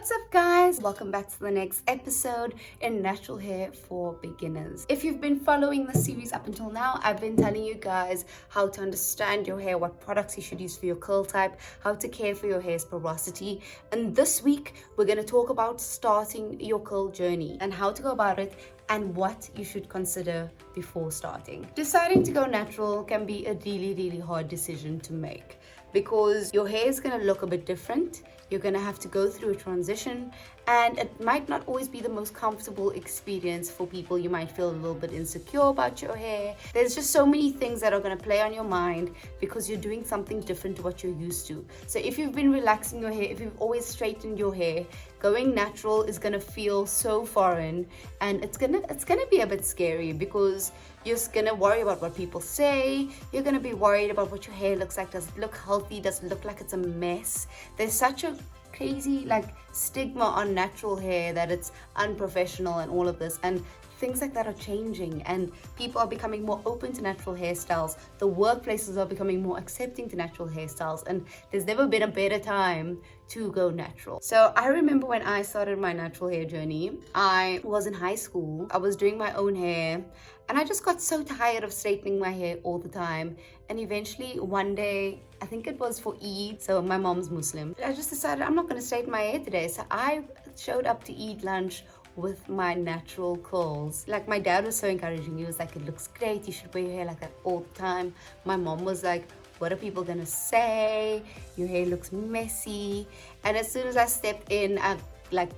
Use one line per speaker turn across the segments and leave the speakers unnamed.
What's up guys? Welcome back to the next episode in Natural Hair for Beginners. If you've been following the series up until now, I've been telling you guys how to understand your hair, what products you should use for your curl type, how to care for your hair's porosity. And this week, we're going to talk about starting your curl journey and how to go about it and what you should consider before starting. Deciding to go natural can be a really hard decision to make because your hair is going to look a bit different. You're going to have to go through a transition, and it might not always be the most comfortable experience for people. You might feel a little bit insecure about your hair. There's just so many things that are going to play on your mind because you're doing something different to what you're used to. So if you've been relaxing your hair, if you've always straightened your hair, going natural is going to feel so foreign, and it's going to be a bit scary because you're going to worry about what people say. You're going to be worried about what your hair looks like. Does it look healthy? Does it look like it's a mess? There's such a crazy stigma on natural hair that it's unprofessional and all of this, and things like that are changing, and people are becoming more open to natural hairstyles. The workplaces are becoming more accepting to natural hairstyles, and there's never been a better time to go natural. So I remember when I started my natural hair journey, I was in high school. I was doing my own hair, and I just got so tired of straightening my hair all the time. And eventually one day, I think it was for Eid, so my mom's Muslim, I just decided I'm not going to straighten my hair today. So I showed up to Eid lunch with my natural curls. My dad was so encouraging. He was like, it looks great, you should wear your hair like that all the time. My mom was like, what are people gonna say? Your hair looks messy. And as soon as I stepped in, I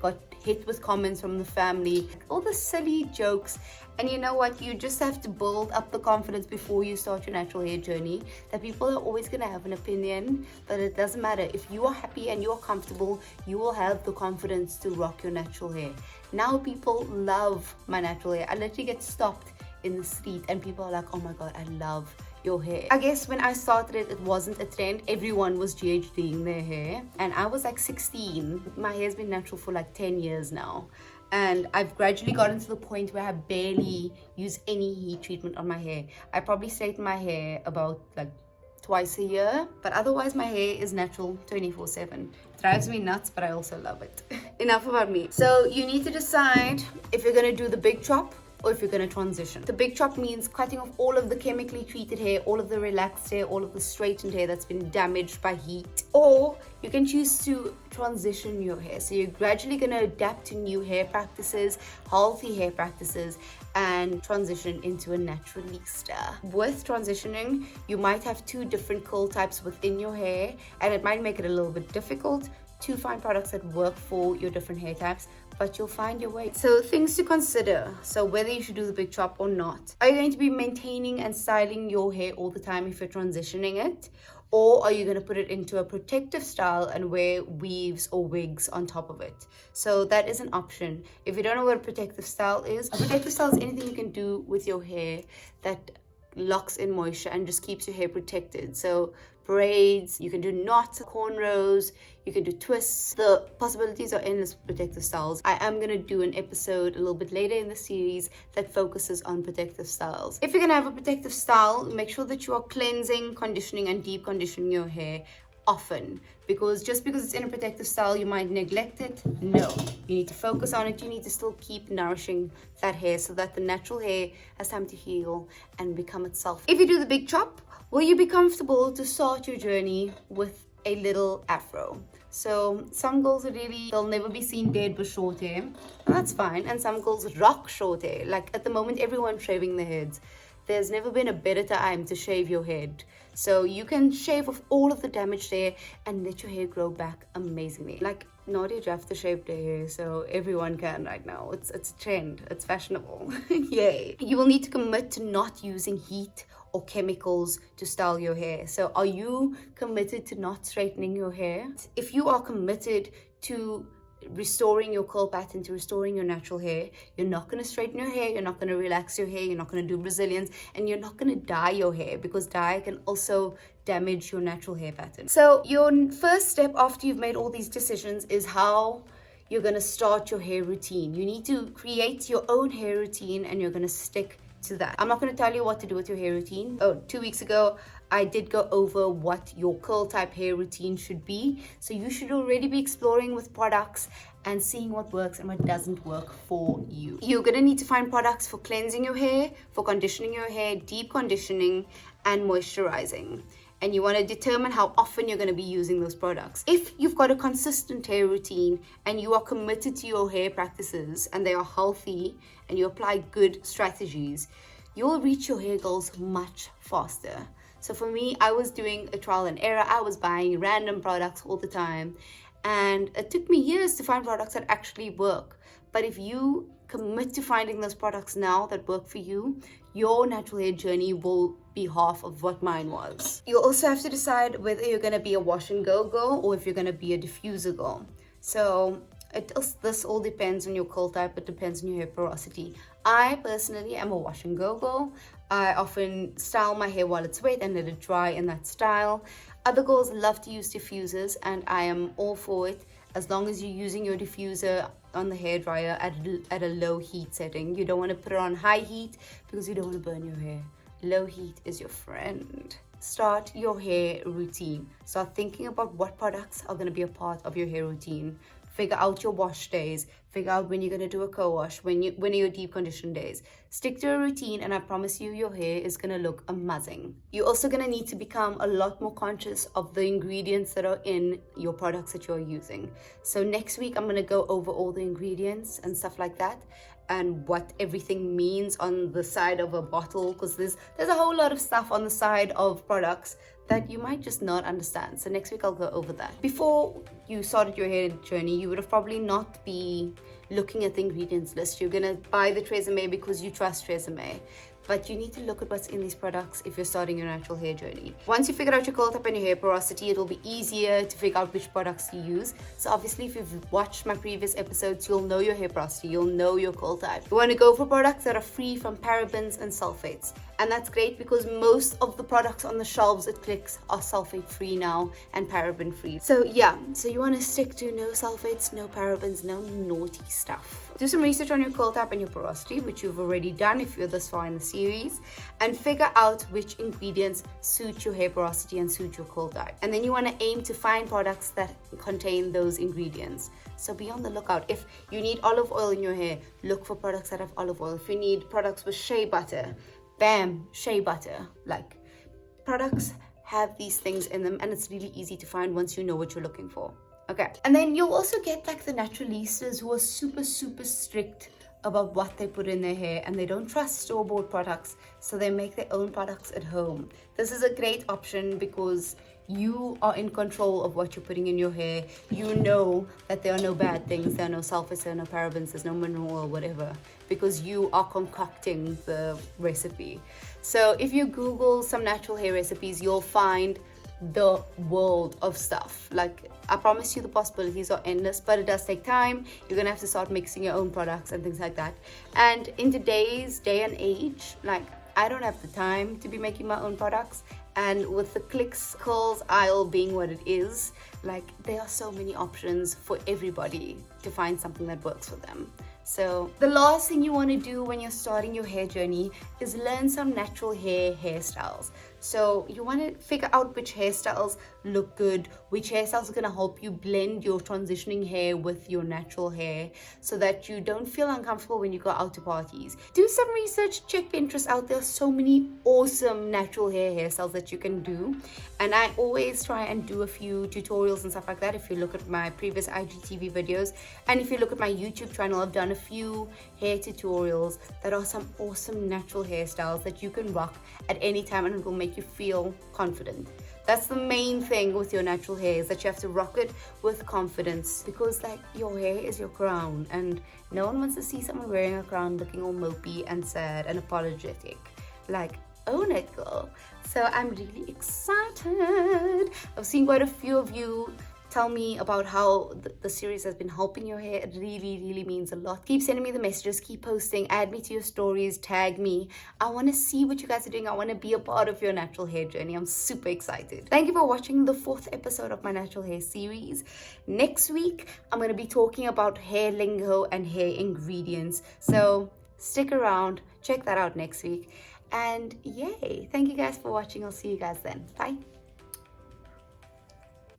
got hit with comments from the family, all the silly jokes. And you know what? You just have to build up the confidence before you start your natural hair journey that people are always going to have an opinion, but it doesn't matter. If you are happy and you are comfortable, you will have the confidence to rock your natural hair. Now people love my natural hair. I literally get stopped in the street and people are like, oh my God, I love your hair. I guess when I started it wasn't a trend. Everyone was GHDing their hair, and I was 16. My hair's been natural for 10 years now, and I've gradually gotten to the point where I barely use any heat treatment on my hair. I probably straighten my hair about twice a year, but otherwise my hair is natural 24/7. It drives me nuts, but I also love it. Enough about me. So you need to decide if you're gonna do the big chop or if you're going to transition. The big chop means cutting off all of the chemically treated hair, all of the relaxed hair, all of the straightened hair that's been damaged by heat. Or you can choose to transition your hair. So you're gradually going to adapt to new hair practices, healthy hair practices, and transition into a naturalista. With transitioning, you might have two different curl types within your hair, and it might make it a little bit difficult to find products that work for your different hair types, but you'll find your way. So things to consider. So whether you should do the big chop or not. Are you going to be maintaining and styling your hair all the time if you're transitioning it? Or are you going to put it into a protective style and wear weaves or wigs on top of it? So that is an option. If you don't know what a protective style is anything you can do with your hair that locks in moisture and just keeps your hair protected. So braids, you can do knots, cornrows, you can do twists. The possibilities are endless with protective styles. I am going to do an episode a little bit later in the series that focuses on protective styles. If you're going to have a protective style, make sure that you are cleansing, conditioning, and deep conditioning your hair often, because just because it's in a protective style you might neglect it. No, you need to focus on it. You need to still keep nourishing that hair so that the natural hair has time to heal and become itself. If you do the big chop, will you be comfortable to start your journey with a little afro? So some girls they'll never be seen dead with short hair, and that's fine. And some girls rock short hair. At the moment, everyone's shaving their heads. There's never been a better time to shave your head. So you can shave off all of the damaged hair and let your hair grow back amazingly. Nadia Jafta shaved her hair, so everyone can right now. It's a trend. It's fashionable. Yay. You will need to commit to not using heat or chemicals to style your hair. So are you committed to not straightening your hair? If you are committed to restoring your curl pattern, to restoring your natural hair, you're not going to straighten your hair, you're not going to relax your hair, you're not going to do Brazilians, and you're not going to dye your hair, because dye can also damage your natural hair pattern. So your first step after you've made all these decisions is how you're going to start your hair routine. You need to create your own hair routine, and you're going to stick to that. I'm not going to tell you what to do with your hair routine. 2 weeks ago I did go over what your curl type hair routine should be. So you should already be exploring with products and seeing what works and what doesn't work for you. You're gonna need to find products for cleansing your hair, for conditioning your hair, deep conditioning, and moisturizing. And you want to determine how often you're going to be using those products. If you've got a consistent hair routine and you are committed to your hair practices and they are healthy and you apply good strategies, you'll reach your hair goals much faster. So for me, I was doing a trial and error. I was buying random products all the time, and it took me years to find products that actually work. But if you commit to finding those products now that work for you, your natural hair journey will be half of what mine was. You also have to decide whether you're going to be a wash and go girl or if you're going to be a diffuser girl. So this all depends on your curl type. It depends on your hair porosity. I personally am a wash and go girl. I often style my hair while it's wet and let it dry in that style. Other girls love to use diffusers, and I am all for it, as long as you're using your diffuser on the hairdryer at a low heat setting. You don't want to put it on high heat because you don't want to burn your hair. Low heat is your friend. Start your hair routine. Start thinking about what products are going to be a part of your hair routine. Figure out your wash days. Figure out when you're going to do a co-wash, when are your deep condition days. Stick to a routine, and I promise you, your hair is going to look amazing. You're also going to need to become a lot more conscious of the ingredients that are in your products that you're using. So next week, I'm going to go over all the ingredients and stuff like that, and what everything means on the side of a bottle, because there's a whole lot of stuff on the side of products that you might just not understand. So next week I'll go over that. Before you started your hair journey, you would have probably not be looking at the ingredients list. You're gonna buy the Tresemme because you trust Tresemme. But you need to look at what's in these products if you're starting your natural hair journey. Once you figure out your curl type and your hair porosity, it'll be easier to figure out which products to use. So obviously, if you've watched my previous episodes, you'll know your hair porosity, you'll know your curl type. You want to go for products that are free from parabens and sulfates. And that's great because most of the products on the shelves at Clicks are sulfate free now and paraben free. So yeah, so you want to stick to no sulfates, no parabens, no naughty stuff. Do some research on your curl type and your porosity, which you've already done if you're this far in the series, and figure out which ingredients suit your hair porosity and suit your curl type. And then you want to aim to find products that contain those ingredients. So be on the lookout. If you need olive oil in your hair, look for products that have olive oil. If you need products with shea butter, bam, shea butter. Like, products have these things in them, and it's really easy to find once you know what you're looking for. Okay, and then you'll also get like the naturalistas who are super strict about what they put in their hair, and they don't trust store-bought products, so they make their own products at home. This is a great option because you are in control of what you're putting in your hair. You know that there are no bad things, there are no sulfates, there are no parabens, there's no mineral oil, whatever, because you are concocting the recipe. So if you Google some natural hair recipes, you'll find the world of stuff. Like, I promise you, the possibilities are endless, but it does take time. You're gonna have to start mixing your own products and things like that. And in today's day and age, like, I don't have the time to be making my own products. And with the Clicks curls aisle being what it is, like, there are so many options for everybody to find something that works for them. So the last thing you want to do when you're starting your hair journey is learn some natural hair hairstyles. So you want to figure out which hairstyles look good, which hairstyles are going to help you blend your transitioning hair with your natural hair so that you don't feel uncomfortable when you go out to parties. Do some research, check Pinterest out. There are so many awesome natural hair hairstyles that you can do. And I always try and do a few tutorials and stuff like that. If you look at my previous IGTV videos, and if you look at my YouTube channel, I've done a few hair tutorials that are some awesome natural hairstyles that you can rock at any time, and it will make you feel confident. That's the main thing with your natural hair, is that you have to rock it with confidence, because like, your hair is your crown, and no one wants to see someone wearing a crown looking all mopey and sad and apologetic. Like, own it, girl. So I'm really excited. I've seen quite a few of you tell me about how the series has been helping your hair. It really means a lot. Keep sending me the messages, keep posting, add me to your stories, tag me. I want to see what you guys are doing. I want to be a part of your natural hair journey. I'm super excited. Thank you for watching the 4th episode of my natural hair series. Next week, I'm going to be talking about hair lingo and hair ingredients. So stick around, check that out next week. And yay, thank you guys for watching. I'll see you guys then. Bye.